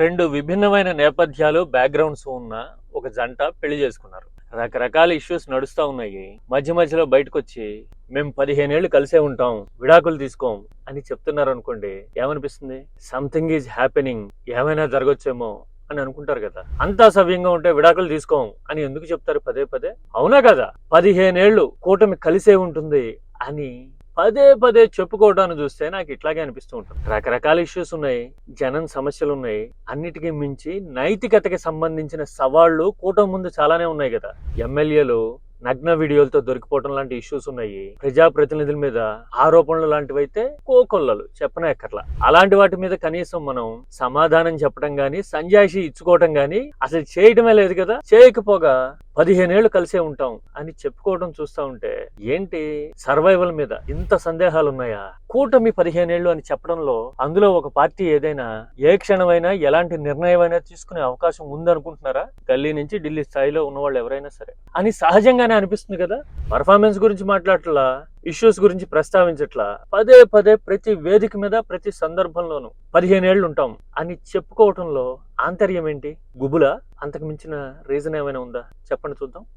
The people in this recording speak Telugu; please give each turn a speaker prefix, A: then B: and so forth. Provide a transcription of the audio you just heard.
A: రెండు విభిన్నమైన నేపథ్యాలు బ్యాక్గ్రౌండ్స్ ఉన్న ఒక జంట పెళ్లి చేసుకున్నారు. రకరకాల ఇష్యూస్ నడుస్తూ ఉన్నాయి. మధ్య మధ్యలో బయటకు వచ్చి మేము 15 ఏళ్ళు కలిసే ఉంటాం, విడాకులు తీసుకోం అని చెప్తున్నారు అనుకోండి, ఏమనిపిస్తుంది? సంథింగ్ ఈజ్ హ్యాపెనింగ్, ఏమైనా జరగచ్చేమో అని అనుకుంటారు కదా. అంతా సవ్యంగా ఉంటే విడాకులు తీసుకోం అని ఎందుకు చెప్తారు పదే పదే? అవునా కదా? 15 ఏళ్ళు కూటమి కలిసే ఉంటుంది అని పదే పదే చెప్పుకోవడాన్ని చూస్తే నాకు ఇట్లాగే అనిపిస్తూ ఉంటుంది. రకరకాల ఇష్యూస్ ఉన్నాయి, జనం సమస్యలు ఉన్నాయి, అన్నిటికీ మించి నైతికతకి సంబంధించిన సవాళ్లు కూటమి ముందు చాలానే ఉన్నాయి కదా. ఎమ్మెల్యేలు నగ్న వీడియోలతో దొరికిపోవడం లాంటి ఇష్యూస్ ఉన్నాయి. ప్రజాప్రతినిధుల మీద ఆరోపణలు లాంటివి అయితే కోకొల్లలు చెప్పనే ఎక్కర్లా. అలాంటి వాటి మీద కనీసం మనం సమాధానం చెప్పడం గాని, సంజాయిషి ఇచ్చుకోవటం గాని అసలు చేయటమే లేదు కదా. చేయకపోగా 15 ఏళ్ళు కలిసే ఉంటాం అని చెప్పుకోవడం చూస్తా ఉంటే ఏంటి సర్వైవల్ మీద ఇంత సందేహాలు ఉన్నాయా? కూటమి 15 ఏళ్ళు అని చెప్పడంలో అందులో ఒక పార్టీ ఏదైనా ఏ క్షణమైనా ఎలాంటి నిర్ణయమైనా తీసుకునే అవకాశం ఉందనుకుంటున్నారా? గల్లీ నుంచి ఢిల్లీ స్థాయిలో ఉన్న వాళ్ళు ఎవరైనా సరే అని సహజంగానే అనిపిస్తుంది కదా. పర్ఫార్మెన్స్ గురించి మాట్లాడట్లా, ఇష్యూస్ గురించి ప్రస్తావించట్లా, పదే పదే ప్రతి వేదిక మీద ప్రతి సందర్భంలోనూ 15 ఏళ్ళు ఉంటాం అని చెప్పుకోవటంలో ఆంతర్యం ఏంటి? గుబులా? అంతకు మించిన రీజన్ ఏమైనా ఉందా? చెప్పండి చూద్దాం.